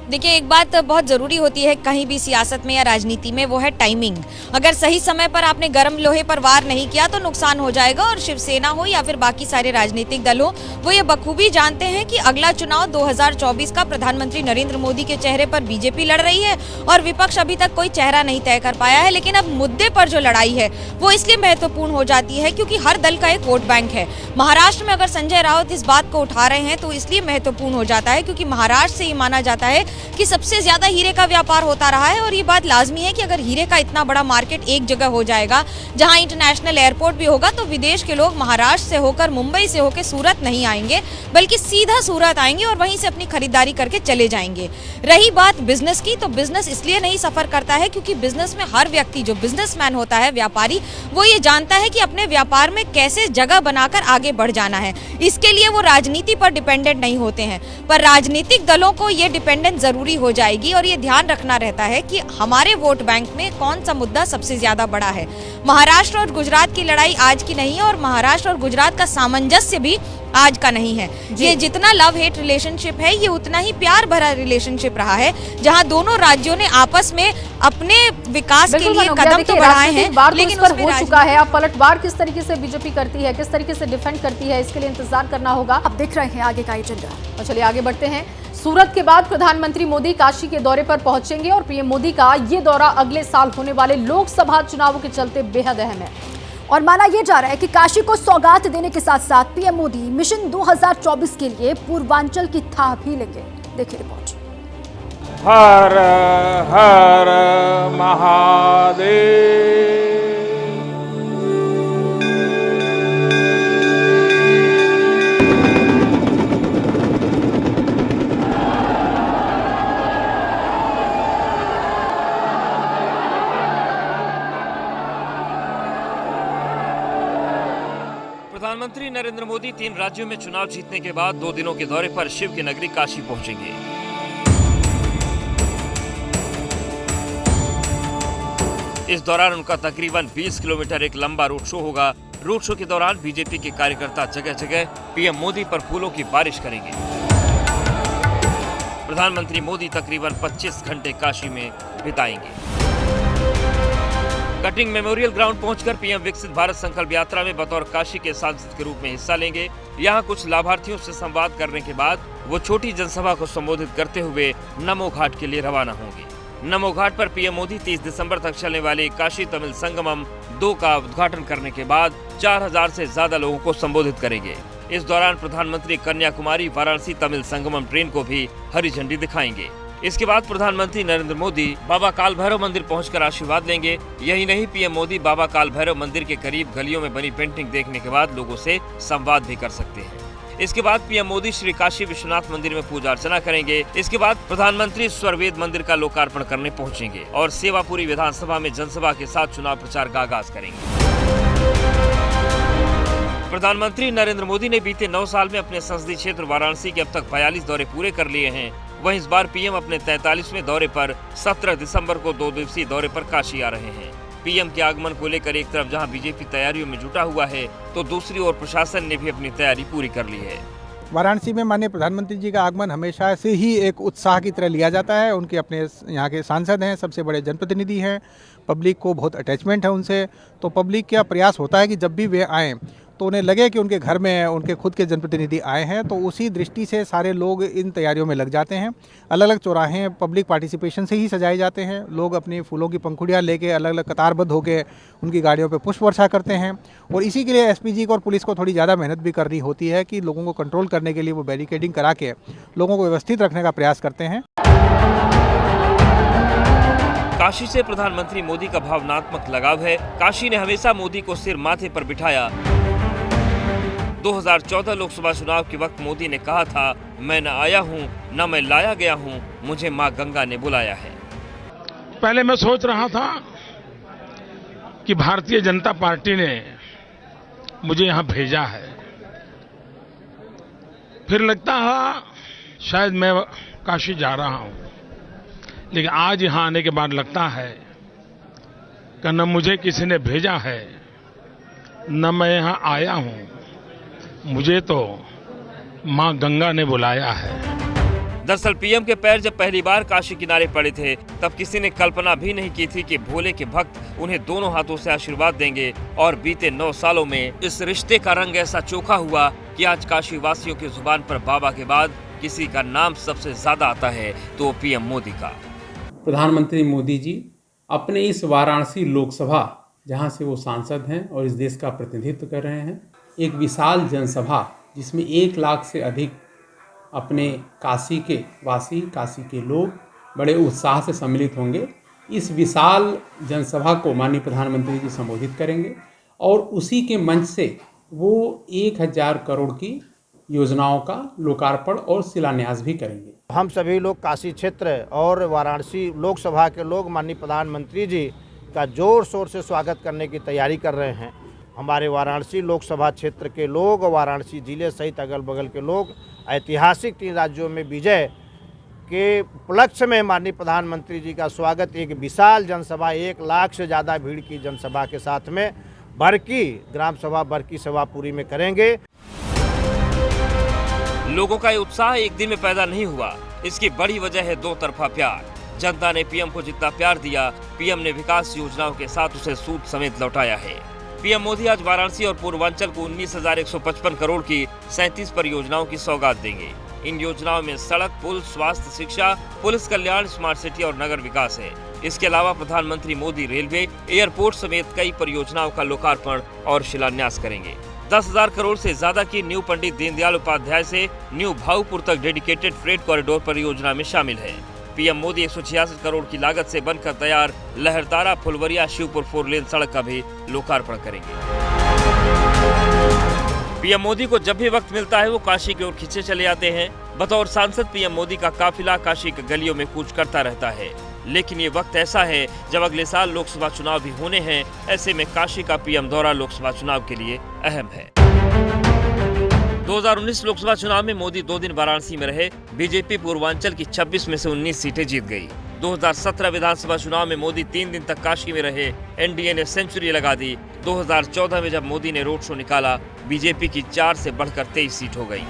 देखिए, एक बात बहुत ज़रूरी होती है कहीं भी सियासत में या राजनीति में, वो है टाइमिंग। अगर सही समय पर आपने गर्म लोहे पर वार नहीं किया तो नुकसान हो जाएगा। और शिवसेना हो या फिर बाकी सारे राजनीतिक दल हो, वो ये बखूबी जानते हैं कि अगला चुनाव 2024 का प्रधानमंत्री नरेंद्र मोदी के चेहरे पर बीजेपी लड़ रही है और विपक्ष अभी तक कोई चेहरा नहीं तय कर पाया है। लेकिन अब मुद्दे पर जो लड़ाई है वो इसलिए महत्वपूर्ण हो जाती है क्योंकि हर दल का एक वोट बैंक है। महाराष्ट्र में अगर संजय राउत इस बात को उठा रहे हैं तो इसलिए महत्वपूर्ण हो जाता है क्योंकि महाराष्ट्र से ये माना जाता है कि सबसे ज्यादा हीरे का व्यापार होता रहा है। और ये बात लाजमी है कि अगर हीरे का इतना बड़ा मार्केट एक जगह हो जाएगा जहां इंटरनेशनल एयरपोर्ट भी होगा, तो विदेश के लोग महाराष्ट्र से होकर, मुंबई से होकर सूरत नहीं आएंगे, बल्कि सीधा सूरत आएंगे और वहीं से अपनी खरीदारी करके चले जाएंगे। रही बात बिजनेस की, तो बिजनेस इसलिए नहीं सफर करता है क्योंकि बिजनेस में हर व्यक्ति, जो बिजनेसमैन होता है, व्यापारी, वो ये जानता है कि अपने व्यापार में कैसे जगह बनाकर आगे बढ़ जाना है। इसके लिए वो राजनीति पर डिपेंडेंट नहीं होते हैं। पर राजनीतिक दलों को ये डिपेंडेंट जरूरी हो जाएगी और ये ध्यान रखना रहता है कि हमारे वोट बैंक में कौन सा मुद्दा सबसे ज्यादा बड़ा है। महाराष्ट्र और गुजरात की लड़ाई आज की नहीं है और महाराष्ट्र और गुजरात का सामंजस्य भी आज का नहीं है। ये जितना लव हेट रिलेशनशिप है, ये उतना ही प्यार भरा रिलेशनशिप रहा है, जहां दोनों राज्यों ने आपस में अपने विकास के लिए कदम तो बढ़ाए हैं, लेकिन उस पर हो चुका है। अब पलटवार किस तरीके से बीजेपी करती है, किस तरीके से डिफेंड करती है, इसके लिए इंतजार करना होगा। अब देख रहे हैं आगे का एजेंडा। और चलिए आगे बढ़ते हैं। सूरत के बाद प्रधानमंत्री मोदी काशी के दौरे पर पहुंचेंगे और पीएम मोदी का ये दौरा अगले साल होने वाले लोकसभा चुनावों के चलते बेहद अहम है। और माना यह जा रहा है कि काशी को सौगात देने के साथ साथ पीएम मोदी मिशन 2024 के लिए पूर्वांचल की थाह भी लेंगे। देखिए रिपोर्ट। हर हर महादेव। प्रधानमंत्री नरेंद्र मोदी 3 राज्यों में चुनाव जीतने के बाद 2 दिनों के दौरे पर शिव की नगरी काशी पहुंचेंगे। इस दौरान उनका तकरीबन 20 किलोमीटर एक लंबा रोड शो होगा। रोड शो के दौरान बीजेपी के कार्यकर्ता जगह जगह पीएम मोदी पर फूलों की बारिश करेंगे। प्रधानमंत्री मोदी तकरीबन 25 घंटे काशी में बिताएंगे। कटिंग मेमोरियल ग्राउंड पहुंचकर पीएम विकसित भारत संकल्प यात्रा में बतौर काशी के सांसद के रूप में हिस्सा लेंगे। यहां कुछ लाभार्थियों से संवाद करने के बाद वो छोटी जनसभा को संबोधित करते हुए नमो घाट के लिए रवाना होंगे। नमो घाट पर पीएम मोदी 30 दिसंबर तक चलने वाले काशी तमिल संगमम 2 का उद्घाटन करने के बाद 4000 से ज्यादा लोगों को संबोधित करेंगे। इस दौरान प्रधानमंत्री कन्याकुमारी वाराणसी तमिल संगमम ट्रेन को भी हरी झंडी दिखाएंगे। इसके बाद प्रधानमंत्री नरेंद्र मोदी बाबा काल भैरव मंदिर पहुंचकर आशीर्वाद लेंगे। यही नहीं, पीएम मोदी बाबा काल भैरव मंदिर के करीब गलियों में बनी पेंटिंग देखने के बाद लोगों से संवाद भी कर सकते हैं। इसके बाद पीएम मोदी श्री काशी विश्वनाथ मंदिर में पूजा अर्चना करेंगे। इसके बाद प्रधानमंत्री स्वरवेद मंदिर का लोकार्पण करने पहुंचेंगे और सेवापुरी विधानसभा में जनसभा के साथ चुनाव प्रचार का आगाज करेंगे। प्रधानमंत्री नरेंद्र मोदी ने बीते 9 साल में अपने संसदीय क्षेत्र वाराणसी के अब तक 42 दौरे पूरे कर लिए हैं। वहीं इस बार पीएम अपने 43वें दौरे पर 17 दिसंबर को 2 दिवसीय दौरे पर काशी आ रहे हैं। पीएम के आगमन को लेकर एक तरफ जहां बीजेपी तैयारियों में जुटा हुआ है, तो दूसरी ओर प्रशासन ने भी अपनी तैयारी पूरी कर ली है। वाराणसी में माननीय प्रधानमंत्री जी का आगमन हमेशा से ही एक उत्साह की तरह लिया जाता है। उनके अपने यहाँ के सांसद हैं, सबसे बड़े जनप्रतिनिधि हैं, पब्लिक को बहुत अटैचमेंट है उनसे। तो पब्लिक का प्रयास होता है कि जब भी वे आएँ तो उन्हें लगे कि उनके घर में उनके खुद के जनप्रतिनिधि आए हैं। तो उसी दृष्टि से सारे लोग इन तैयारियों में लग जाते हैं। अलग अलग चौराहे पब्लिक पार्टिसिपेशन से ही सजाए जाते हैं। लोग अपनी फूलों की पंखुड़ियाँ लेके अलग अलग कतारबद्ध होकर उनकी गाड़ियों पे पुष्प वर्षा करते हैं। और इसी के लिए एसपीजी को और पुलिस को थोड़ी ज़्यादा मेहनत भी करनी होती है कि लोगों को कंट्रोल करने के लिए वो बैरिकेडिंग करा के लोगों को व्यवस्थित रखने का प्रयास करते हैं। काशी से प्रधानमंत्री मोदी का भावनात्मक लगाव है। काशी ने हमेशा मोदी को सिर माथे पर बिठाया। 2014 लोकसभा चुनाव के वक्त मोदी ने कहा था, मैं न आया हूं, न मैं लाया गया हूं, मुझे मां गंगा ने बुलाया है। पहले मैं सोच रहा था कि भारतीय जनता पार्टी ने मुझे यहां भेजा है। फिर लगता है शायद मैं काशी जा रहा हूं, लेकिन आज यहां आने के बाद लगता है कि न मुझे किसी ने भेजा है, न मैं यहां आया हूं, मुझे तो मां गंगा ने बुलाया है। दरअसल पीएम के पैर जब पहली बार काशी किनारे पड़े थे, तब किसी ने कल्पना भी नहीं की थी कि भोले के भक्त उन्हें दोनों हाथों से आशीर्वाद देंगे। और बीते 9 सालों में इस रिश्ते का रंग ऐसा चोखा हुआ कि आज काशी वासियों की जुबान पर बाबा के बाद किसी का नाम सबसे ज्यादा आता है तो पीएम मोदी का। प्रधानमंत्री मोदी जी अपने इस वाराणसी लोकसभा, जहां से वो सांसद हैं और इस देश का प्रतिनिधित्व कर रहे हैं, एक विशाल जनसभा जिसमें 1 लाख से अधिक अपने काशी के वासी, काशी के लोग बड़े उत्साह से सम्मिलित होंगे। इस विशाल जनसभा को माननीय प्रधानमंत्री जी संबोधित करेंगे और उसी के मंच से वो 1000 करोड़ की योजनाओं का लोकार्पण और शिलान्यास भी करेंगे। हम सभी लोग काशी क्षेत्र और वाराणसी लोकसभा के लोग माननीय प्रधानमंत्री जी का जोर शोर से स्वागत करने की तैयारी कर रहे हैं। हमारे वाराणसी लोकसभा क्षेत्र के लोग, वाराणसी जिले सहित अगल बगल के लोग ऐतिहासिक 3 राज्यों में विजय के उपलक्ष्य में माननीय प्रधानमंत्री जी का स्वागत एक विशाल जनसभा, 1 लाख से ज़्यादा भीड़ की जनसभा के साथ में बरकी ग्राम सभा, बरकी सभापुरी में करेंगे। लोगों का ये उत्साह एक दिन में पैदा नहीं हुआ। इसकी बड़ी वजह है 2 तरफा प्यार। जनता ने पीएम को जितना प्यार दिया, पीएम ने विकास योजनाओं के साथ उसे सूद समेत लौटाया है। पीएम मोदी आज वाराणसी और पूर्वांचल को 19,155 करोड़ की 37 परियोजनाओं की सौगात देंगे। इन योजनाओं में सड़क, पुल, स्वास्थ्य, शिक्षा, पुलिस कल्याण, स्मार्ट सिटी और नगर विकास है। इसके अलावा प्रधानमंत्री मोदी रेलवे, एयरपोर्ट समेत कई परियोजनाओं का लोकार्पण और शिलान्यास करेंगे। 10,000 करोड़ से ज्यादा की न्यू पंडित दीनदयाल उपाध्याय से न्यू भाऊपुर तक डेडिकेटेड फ्रेट कॉरिडोर परियोजना में शामिल है। पीएम मोदी 166 करोड़ की लागत से बनकर तैयार लहरतारा फुलवरिया शिवपुर 4 लेन सड़क का भी लोकार्पण करेंगे। पीएम मोदी को जब भी वक्त मिलता है वो काशी की ओर खींचे चले आते हैं। बतौर सांसद पीएम मोदी का काफिला काशी की गलियों में कूच करता रहता है। लेकिन ये वक्त ऐसा है जब अगले साल लोकसभा चुनाव भी होने हैं। ऐसे में काशी का पीएम दौरा लोकसभा चुनाव के लिए अहम है। 2019 लोकसभा चुनाव में मोदी 2 दिन वाराणसी में रहे। बीजेपी पूर्वांचल की 26 में से 19 सीटें जीत गई। 2017 विधानसभा चुनाव में मोदी 3 दिन तक काशी में रहे। एनडीए ने सेंचुरी लगा दी। 2014 में जब मोदी ने रोड शो निकाला, बीजेपी की 4 से बढ़कर 23 सीट हो गई।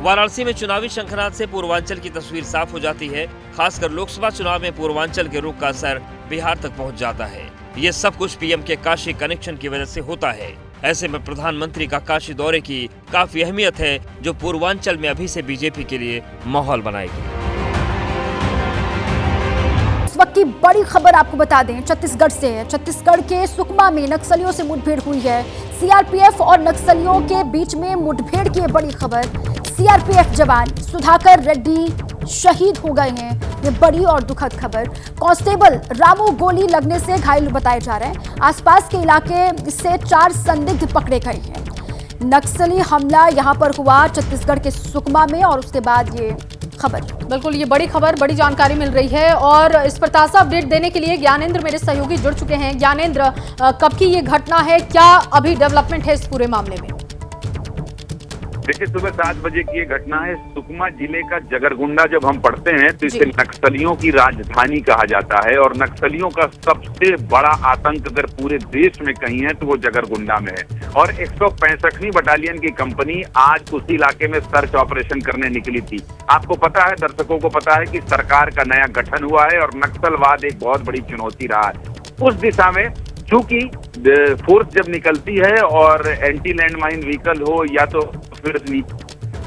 वाराणसी में चुनावी शंखनाद से पूर्वांचल की तस्वीर साफ हो जाती है। खासकर लोकसभा चुनाव में पूर्वांचल के रुख का असर बिहार तक पहुंच जाता है। ये सब कुछ पीएम के काशी कनेक्शन की वजह से होता है। ऐसे में प्रधानमंत्री का काशी दौरे की काफी अहमियत है, जो पूर्वांचल में अभी से बीजेपी के लिए माहौल बनाएगी। इस वक्त की बड़ी खबर आपको बता दें, छत्तीसगढ़ से है। छत्तीसगढ़ के सुकमा में नक्सलियों से मुठभेड़ हुई है। सीआरपीएफ और नक्सलियों के बीच में मुठभेड़ की बड़ी खबर। सीआरपीएफ जवान सुधाकर रेड्डी शहीद हो गए हैं। ये बड़ी और दुखद खबर। कांस्टेबल रामू गोली लगने से घायल बताए जा रहे हैं। आसपास के इलाके से 4 संदिग्ध पकड़े गए हैं। नक्सली हमला यहां पर हुआ छत्तीसगढ़ के सुकमा में, और उसके बाद ये खबर। बिल्कुल, ये बड़ी खबर, बड़ी जानकारी मिल रही है। और इस पर ताज़ा अपडेट देने के लिए ज्ञानेंद्र मेरे सहयोगी जुड़ चुके हैं। ज्ञानेंद्र, कब की ये घटना है, क्या अभी डेवलपमेंट है इस पूरे मामले में? देखिए, सुबह 7 बजे की ये घटना है। सुकमा जिले का जगरगुंडा जब हम पढ़ते हैं तो इसे नक्सलियों की राजधानी कहा जाता है, और नक्सलियों का सबसे बड़ा आतंक अगर पूरे देश में कहीं है तो वो जगरगुंडा में है। और 165वीं बटालियन की कंपनी आज उसी इलाके में सर्च ऑपरेशन करने निकली थी। आपको पता है, दर्शकों को पता है कि सरकार का नया गठन हुआ है और नक्सलवाद एक बहुत बड़ी चुनौती रहा है। उस दिशा में चूंकि फोर्स जब निकलती है और एंटी लैंडमाइन व्हीकल हो या तो फिर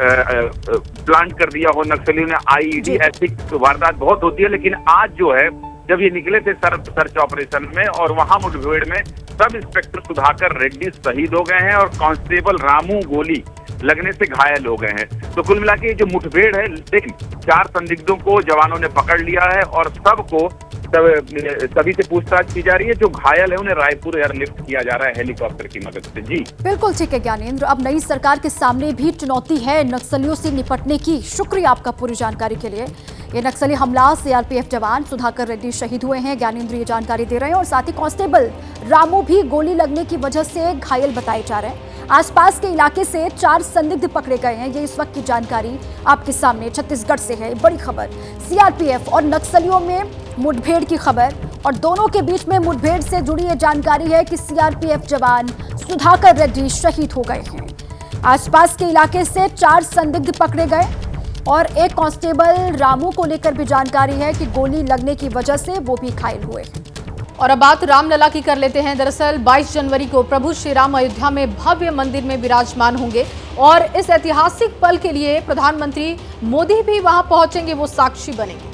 प्लांट कर दिया हो नक्सलियों ने आईईडी, ऐसी वारदात बहुत होती है। लेकिन आज जो है, जब ये निकले थे सर्च ऑपरेशन में और वहां मुठभेड़ में सब इंस्पेक्टर सुधाकर रेड्डी शहीद हो गए हैं और कांस्टेबल रामू गोली लगने से घायल हो गए हैं। तो कुल मिला के जो मुठभेड़ है, लेकिन 4 संदिग्धों को जवानों ने पकड़ लिया है और सबको सभी से पूछताछ की जा रही है। जो घायल है उन्हें रायपुर एयरलिफ्ट किया जा रहा है हेलीकॉप्टर की मदद से। जी बिल्कुल ठीक है ज्ञानेंद्र। अब नई सरकार के सामने भी चुनौती है नक्सलियों से निपटने की। शुक्रिया आपका पूरी जानकारी के लिए। ये नक्सली हमला, सीआरपीएफ जवान सुधाकर रेड्डी शहीद हुए हैं। ज्ञानेंद्र ये जानकारी दे रहे हैं। और साथ ही कांस्टेबल रामू भी गोली लगने की वजह से घायल बताए जा रहे हैं। आसपास के इलाके से 4 संदिग्ध पकड़े गए हैं। ये इस वक्त की जानकारी आपके सामने छत्तीसगढ़ से है। बड़ी खबर, सीआरपीएफ और नक्सलियों में मुठभेड़ की खबर, और दोनों के बीच में मुठभेड़ से जुड़ी ये जानकारी है कि सीआरपीएफ जवान सुधाकर रेड्डी शहीद हो गए हैं। आसपास के इलाके से 4 संदिग्ध पकड़े गए और एक कांस्टेबल रामू को लेकर भी जानकारी है कि गोली लगने की वजह से वो भी घायल हुए हैं। और अब बात रामलला की कर लेते हैं। दरअसल 22 जनवरी को प्रभु श्री राम अयोध्या में भव्य मंदिर में विराजमान होंगे और इस ऐतिहासिक पल के लिए प्रधानमंत्री मोदी भी वहां पहुंचेंगे, वो साक्षी बनेंगे।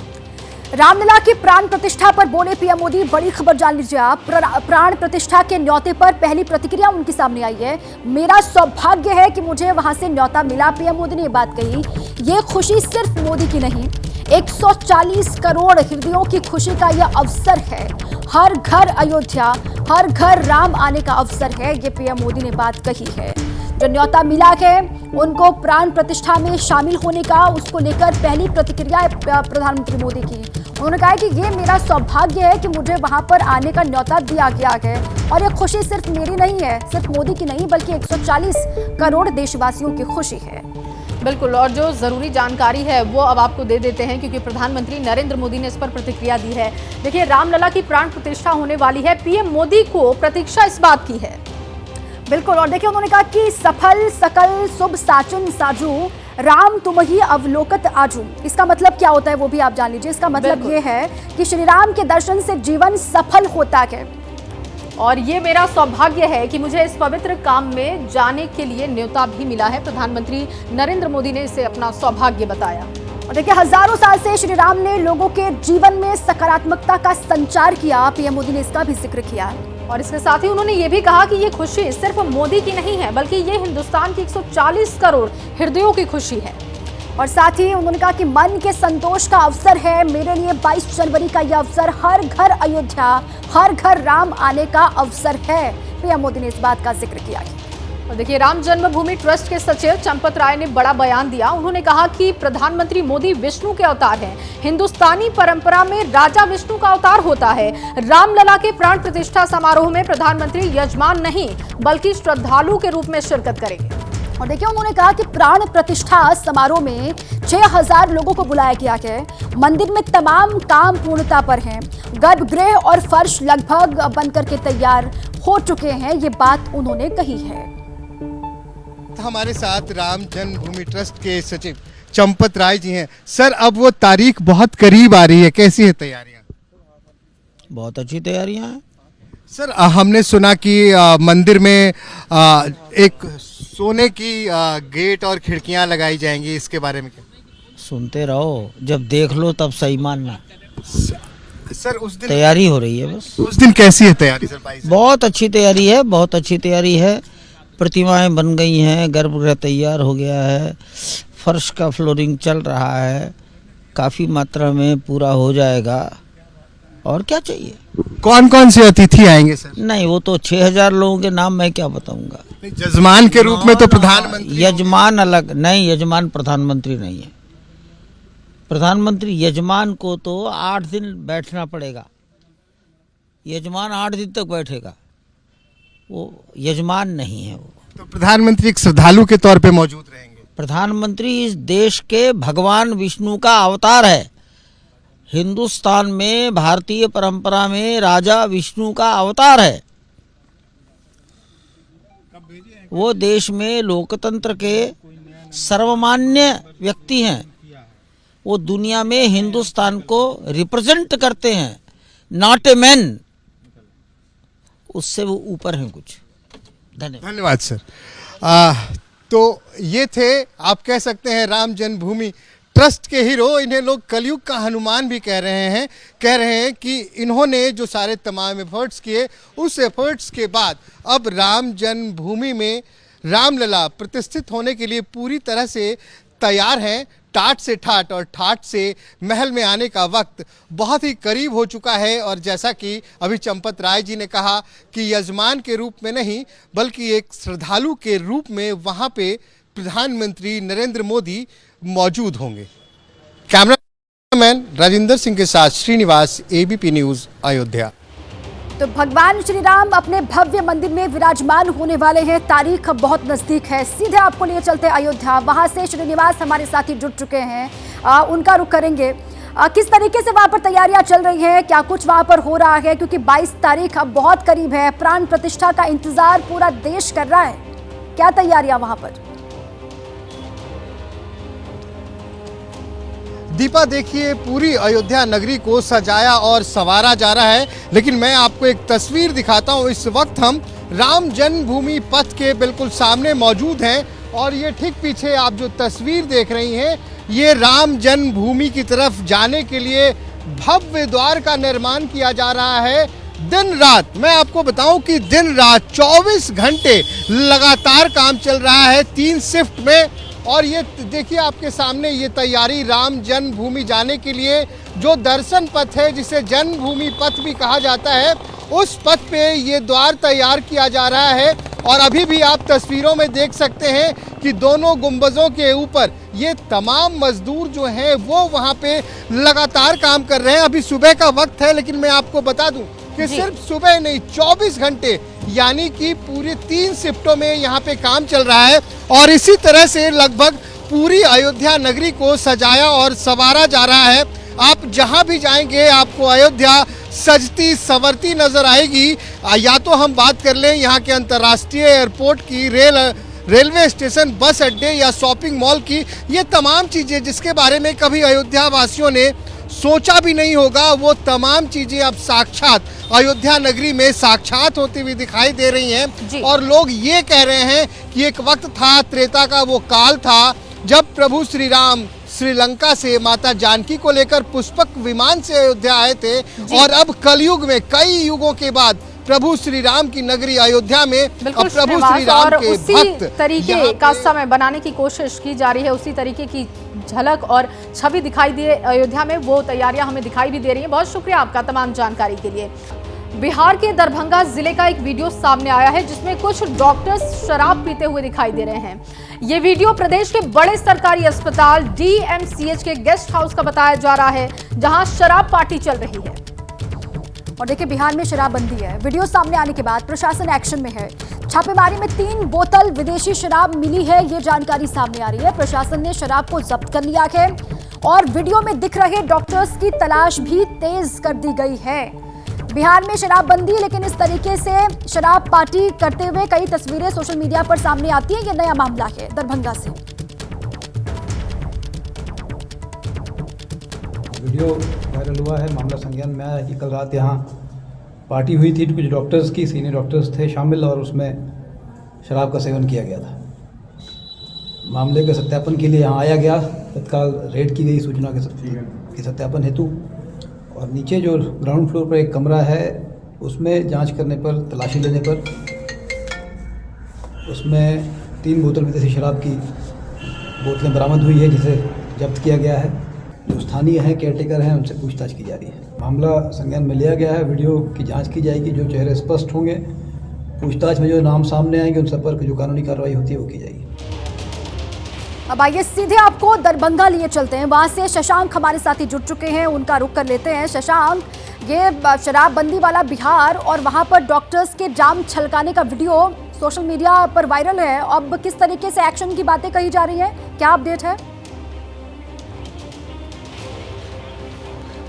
रामलला की प्राण प्रतिष्ठा पर बोले पीएम मोदी। बड़ी खबर जान लीजिए आप। प्राण प्रतिष्ठा के न्योते पर पहली प्रतिक्रिया उनकी सामने आई है। मेरा सौभाग्य है कि मुझे वहां से न्योता मिला, पीएम मोदी ने ये बात कही। ये खुशी सिर्फ मोदी की नहीं, 140 करोड़ हृदयों की खुशी का यह अवसर है। हर घर अयोध्या, हर घर राम आने का अवसर है, ये पीएम मोदी ने बात कही है। जो न्योता मिला है उनको प्राण प्रतिष्ठा में शामिल होने का, उसको लेकर पहली प्रतिक्रिया है प्रधानमंत्री मोदी की। उन्होंने कहा कि ये मेरा सौभाग्य है कि मुझे वहां पर आने का न्योता दिया गया है, और ये खुशी सिर्फ मेरी नहीं है, सिर्फ मोदी की नहीं, बल्कि 140 करोड़ देशवासियों की खुशी है। बिल्कुल, और जो जरूरी जानकारी है वो अब आपको दे देते हैं, क्योंकि प्रधानमंत्री नरेंद्र मोदी ने इस पर प्रतिक्रिया दी है। देखिए, रामलला की प्राण प्रतिष्ठा होने वाली है। पीएम मोदी को प्रतीक्षा इस बात की है। बिल्कुल, और देखिए उन्होंने कहा कि सफल सकल शुभ साचुन साजू, राम तुम ही अवलोकत आजू। इसका मतलब क्या होता है वो भी आप जान लीजिए। इसका मतलब ये है कि श्री राम के दर्शन से जीवन सफल होता है, और ये मेरा सौभाग्य है कि मुझे इस पवित्र काम में जाने के लिए न्योता भी मिला है। प्रधानमंत्री नरेंद्र मोदी ने इसे अपना सौभाग्य बताया। और देखिए, हजारों साल से श्री राम ने लोगों के जीवन में सकारात्मकता का संचार किया, पीएम मोदी ने इसका भी जिक्र किया। और इसके साथ ही उन्होंने ये भी कहा कि ये खुशी सिर्फ मोदी की नहीं है, बल्कि ये हिंदुस्तान की 140 करोड़ हृदयों की खुशी है। और साथ ही उन्होंने कहा कि मन के संतोष का अवसर है मेरे लिए 22 जनवरी का यह अवसर, हर घर अयोध्या, हर घर राम आने का अवसर है। पीएम मोदी ने इस बात का जिक्र किया। और देखिए, राम जन्मभूमि ट्रस्ट के सचिव चंपत राय ने बड़ा बयान दिया। उन्होंने कहा कि प्रधानमंत्री मोदी विष्णु के अवतार हैं। हिंदुस्तानी परंपरा में राजा विष्णु का अवतार होता है। रामलला के प्राण प्रतिष्ठा समारोह में प्रधानमंत्री यजमान नहीं बल्कि श्रद्धालु के रूप में शिरकत करेंगे। और देखिए, उन्होंने कहा कि प्राण प्रतिष्ठा समारोह में 6000 लोगों को बुलाया गया है। मंदिर में तमाम काम पूर्णता पर हैं। गर्भगृह और फर्श लगभग बनकर के तैयार हो चुके हैं। ये बात उन्होंने कही है। हमारे साथ राम जन्मभूमि ट्रस्ट के सचिव चंपत राय जी हैं। सर, अब वो तारीख बहुत करीब आ रही है, कैसी है तैयारियां? बहुत अच्छी तैयारियां हैं सर। हमने सुना कि मंदिर में एक सोने की गेट और खिड़कियां लगाई जाएंगी, इसके बारे में क्या? सुनते रहो, जब देख लो तब सही मानना। सर, उस दिन तैयारी हो रही है बस। उस दिन कैसी है तैयारी सर? बहुत अच्छी तैयारी है, बहुत अच्छी तैयारी है। प्रतिमाएं बन गई हैं, गर्भगृह तैयार हो गया है, फर्श का फ्लोरिंग चल रहा है, काफ़ी मात्रा में पूरा हो जाएगा। और क्या चाहिए? कौन कौन से अतिथि आएंगे सर? नहीं, वो तो 6000 लोगों के नाम मैं क्या बताऊंगा। जजमान के रूप में तो प्रधानमंत्री। यजमान अलग नहीं, यजमान प्रधानमंत्री नहीं है। प्रधानमंत्री यजमान को तो 8 दिन बैठना पड़ेगा। यजमान 8 दिन तक बैठेगा, वो यजमान नहीं है। वो तो प्रधानमंत्री एक श्रद्धालु के तौर पे मौजूद रहेंगे। प्रधानमंत्री इस देश के भगवान विष्णु का अवतार है। हिंदुस्तान में भारतीय परंपरा में राजा विष्णु का अवतार है। वो देश में लोकतंत्र के सर्वमान्य व्यक्ति हैं। वो दुनिया में हिंदुस्तान को रिप्रेजेंट करते हैं, नॉट ए मैन। उससे वो ऊपर हैं कुछ। धन्यवाद सर। तो ये थे, आप कह सकते हैं, राम जन्मभूमि ट्रस्ट के हीरो। इन्हें लोग कलयुग का हनुमान भी कह रहे हैं कि इन्होंने जो सारे तमाम एफर्ट्स किए, उस एफर्ट्स के बाद अब राम जन्मभूमि में रामलला प्रतिष्ठित होने के लिए पूरी तरह से तैयार हैं। टाट से ठाट और ठाट से महल में आने का वक्त बहुत ही करीब हो चुका है। और जैसा कि अभी चंपत राय जी ने कहा कि यजमान के रूप में नहीं बल्कि एक श्रद्धालु के रूप में वहाँ पे प्रधानमंत्री नरेंद्र मोदी मौजूद होंगे। कैमरामैन राजेंद्र सिंह के साथ श्रीनिवास, एबीपी न्यूज़, अयोध्या। तो भगवान श्री राम अपने भव्य मंदिर में विराजमान होने वाले हैं। तारीख बहुत नजदीक है। सीधे आपको लिए चलते अयोध्या। वहां से श्रीनिवास हमारे साथी जुड़ चुके हैं, उनका रुख करेंगे। किस तरीके से वहां पर तैयारियां चल रही हैं, क्या कुछ वहां पर हो रहा है? क्योंकि 22 तारीख अब बहुत करीब है। प्राण प्रतिष्ठा का इंतजार पूरा देश कर रहा है। क्या तैयारियां वहां पर? दीपा, देखिए, पूरी अयोध्या नगरी को सजाया और संवारा जा रहा है। लेकिन मैं आपको एक तस्वीर दिखाता हूँ। इस वक्त हम राम जन्मभूमि पथ के बिल्कुल सामने मौजूद हैं और ये ठीक पीछे आप जो तस्वीर देख रही हैं, ये राम जन्मभूमि की तरफ जाने के लिए भव्य द्वार का निर्माण किया जा रहा है। दिन रात, मैं आपको बताऊं कि दिन रात 24 घंटे लगातार काम चल रहा है, 3 शिफ्ट में। और ये देखिए आपके सामने ये तैयारी राम जन्मभूमि जाने के लिए जो दर्शन पथ है, जिसे जन्मभूमि पथ भी कहा जाता है, उस पथ पे ये द्वार तैयार किया जा रहा है। और अभी भी आप तस्वीरों में देख सकते हैं कि दोनों गुंबजों के ऊपर ये तमाम मजदूर जो हैं वो वहाँ पे लगातार काम कर रहे हैं। अभी सुबह का वक्त है, लेकिन मैं आपको बता दूं कि सिर्फ सुबह नहीं, 24 घंटे यानी कि पूरे 3 शिफ्टों में यहाँ पे काम चल रहा है। और इसी तरह से लगभग पूरी अयोध्या नगरी को सजाया और संवारा जा रहा है। आप जहाँ भी जाएंगे आपको अयोध्या सजती संवरती नजर आएगी। या तो हम बात कर लें यहाँ के अंतर्राष्ट्रीय एयरपोर्ट की, रेलवे स्टेशन, बस अड्डे या शॉपिंग मॉल की, ये तमाम चीज़ें जिसके बारे में कभी अयोध्या वासियों ने सोचा भी नहीं होगा, वो तमाम चीजें अब साक्षात अयोध्या नगरी में साक्षात होती हुई दिखाई दे रही हैं। और लोग ये कह रहे हैं कि एक वक्त था, त्रेता का वो काल था, जब प्रभु श्री राम श्रीलंका से माता जानकी को लेकर पुष्पक विमान से अयोध्या आए थे। और अब कलयुग में कई युगों के बाद प्रभु श्री राम की नगरी अयोध्या में प्रभु श्री राम के भक्त तरीके का समय बनाने की कोशिश की जा रही है। उसी तरीके की झलक और छवि दिखाई दे अयोध्या में, वो तैयारियां हमें दिखाई भी दे रही हैं। बहुत शुक्रिया आपका तमाम जानकारी के लिए। बिहार के दरभंगा जिले का एक वीडियो सामने आया है जिसमें कुछ डॉक्टर्स शराब पीते हुए दिखाई दे रहे हैं। ये वीडियो प्रदेश के बड़े सरकारी अस्पताल DMCH के गेस्ट हाउस का बताया जा रहा है, जहां शराब पार्टी चल रही है। और देखिए, बिहार में शराबबंदी है। वीडियो सामने आने के बाद प्रशासन एक्शन में है। छापेमारी में 3 बोतल विदेशी शराब मिली है, ये जानकारी सामने आ रही है। प्रशासन ने शराब को जब्त कर लिया है और वीडियो में दिख रहे डॉक्टर्स की तलाश भी तेज कर दी गई है। बिहार में शराबबंदी, लेकिन इस तरीके से शराब पार्टी करते हुए कई तस्वीरें सोशल मीडिया पर सामने आती हैं। ये नया मामला है दरभंगा से। वीडियो वायरल हुआ है, मामला संज्ञान में आया है कि कल रात यहाँ पार्टी हुई थी, कुछ डॉक्टर्स की, सीनियर डॉक्टर्स थे शामिल और उसमें शराब का सेवन किया गया था। मामले के सत्यापन के लिए यहाँ आया गया, तत्काल रेड की गई सूचना के सत्यापन हेतु। और नीचे जो ग्राउंड फ्लोर पर एक कमरा है, उसमें जांच करने पर, तलाशी लेने पर उसमें 3 बोतल विदेशी शराब की बोतलें बरामद हुई है, जिसे जब्त किया गया है। जो स्थानीय हैं, केयरटेकर हैं, उनसे पूछताछ की जा रही है। मामला संज्ञान में लिया गया है, वीडियो की जांच की जाएगी। जो चेहरे स्पष्ट होंगे, पूछताछ में जो नाम सामने आएंगे, उन सब पर जो कानूनी कार्रवाई होती है वो की जाएगी। अब आइए सीधे आपको दरभंगा लिए चलते हैं। वहां से शशांक हमारे साथी जुड़ चुके हैं, उनका रुख कर लेते हैं। शशांक, ये शराबबंदी वाला बिहार और वहां पर डॉक्टर्स के जाम छलकाने का वीडियो सोशल मीडिया पर वायरल है। अब किस तरीके से एक्शन की बातें कही जा रही हैं, क्या अपडेट है?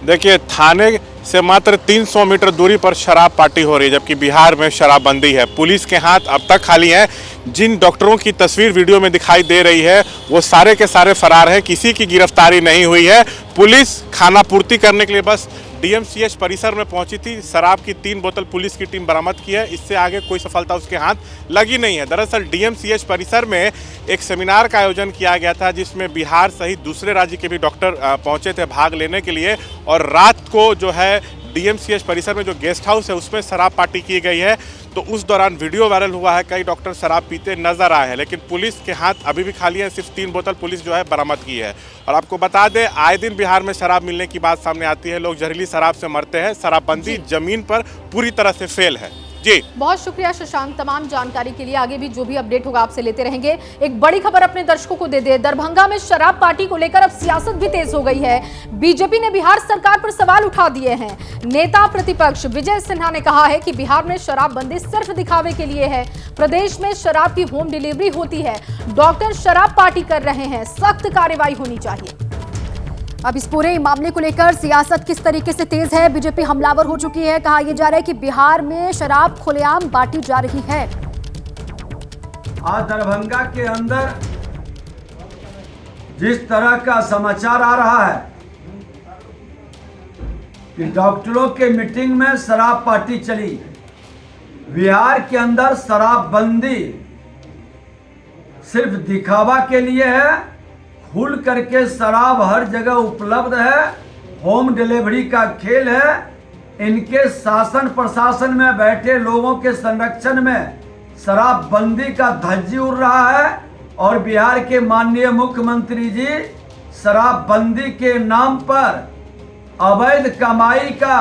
देखिए, थाने से मात्र 300 मीटर दूरी पर शराब पार्टी हो रही है, जबकि बिहार में शराबबंदी है। पुलिस के हाथ अब तक खाली हैं। जिन डॉक्टरों की तस्वीर वीडियो में दिखाई दे रही है, वो सारे के सारे फरार हैं, किसी की गिरफ्तारी नहीं हुई है। पुलिस खाना पूर्ति करने के लिए बस DMCH परिसर में पहुंची थी। शराब की 3 बोतल पुलिस की टीम बरामद की है। इससे आगे कोई सफलता उसके हाथ लगी नहीं है। दरअसल DMCH परिसर में एक सेमिनार का आयोजन किया गया था, जिसमें बिहार सहित दूसरे राज्य के भी डॉक्टर पहुंचे थे भाग लेने के लिए। और रात को जो है DMCH परिसर में जो गेस्ट हाउस है, उसमें शराब पार्टी की गई है। तो उस दौरान वीडियो वायरल हुआ है, कई डॉक्टर शराब पीते नजर आए हैं, लेकिन पुलिस के हाथ अभी भी खाली है। सिर्फ 3 बोतल पुलिस जो है बरामद की है। और आपको बता दें, आए दिन बिहार में शराब मिलने की बात सामने आती है। लोग जहरीली शराब से मरते हैं। शराबबंदी जमीन पर पूरी तरह से फेल है। जी, बहुत शुक्रिया शशांक, तमाम जानकारी के लिए। आगे भी जो भी अपडेट होगा आपसे लेते रहेंगे। एक बड़ी खबर अपने दर्शकों को दे दे। दरभंगा में शराब पार्टी को लेकर अब सियासत भी तेज हो गई है। बीजेपी ने बिहार सरकार पर सवाल उठा दिए हैं। नेता प्रतिपक्ष विजय सिन्हा ने कहा है कि बिहार में शराबबंदी सिर्फ दिखावे के लिए है। प्रदेश में शराब की होम डिलीवरी होती है। डॉक्टर शराब पार्टी कर रहे हैं, सख्त कार्रवाई होनी चाहिए। अब इस पूरे मामले को लेकर सियासत किस तरीके से तेज है, बीजेपी हमलावर हो चुकी है। कहा यह जा रहा है कि बिहार में शराब खुलेआम बांटी जा रही है। आज दरभंगा के अंदर जिस तरह का समाचार आ रहा है कि डॉक्टरों के मीटिंग में शराब पार्टी चली, बिहार के अंदर शराबबंदी सिर्फ दिखावा के लिए है। खुल करके शराब हर जगह उपलब्ध है। होम डिलीवरी का खेल है। इनके शासन प्रशासन में बैठे लोगों के संरक्षण में शराबबंदी का धज्जी उड़ रहा है। और बिहार के माननीय मुख्यमंत्री जी शराबबंदी के नाम पर अवैध कमाई का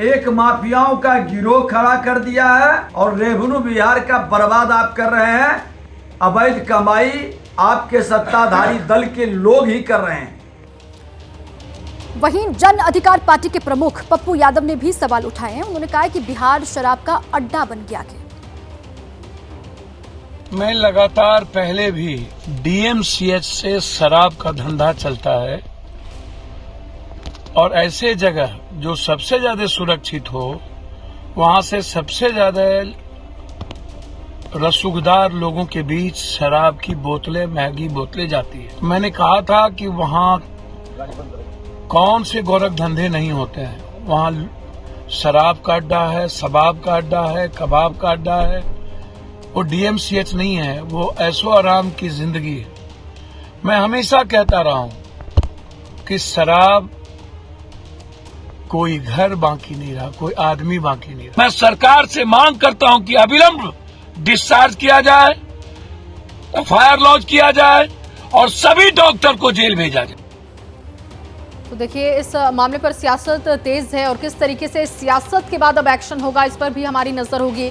एक माफियाओं का गिरोह खड़ा कर दिया है और रेवेन्यू बिहार का बर्बाद आप कर रहे हैं। अवैध कमाई आपके सत्ताधारी दल के लोग ही कर रहे हैं। वहीं जन अधिकार पार्टी के प्रमुख पप्पू यादव ने भी सवाल उठाए हैं। उन्होंने कहा कि बिहार शराब का अड्डा बन गया है। मैं लगातार पहले भी DMCH से शराब का धंधा चलता है और ऐसे जगह जो सबसे ज्यादा सुरक्षित हो, वहां से सबसे ज्यादा रसूखदार लोगों के बीच शराब की बोतलें, महंगी बोतलें जाती है। मैंने कहा था कि वहाँ कौन से गोरख धंधे नहीं होते हैं। वहाँ शराब का अड्डा है, शबाब का अड्डा है, कबाब का अड्डा है। वो DMCH नहीं है, वो ऐशो आराम की जिंदगी है। मैं हमेशा कहता रहा हूँ कि शराब कोई घर बाकी नहीं रहा, कोई आदमी बाकी नहीं रहा। मैं सरकार से मांग करता हूँ कि अविलंब डिस्चार्ज किया जाए, FIR लॉन्च किया जाए और सभी डॉक्टर को जेल भेजा जाए। तो देखिए इस मामले पर सियासत तेज है और किस तरीके से सियासत के बाद अब एक्शन होगा इस पर भी हमारी नजर होगी।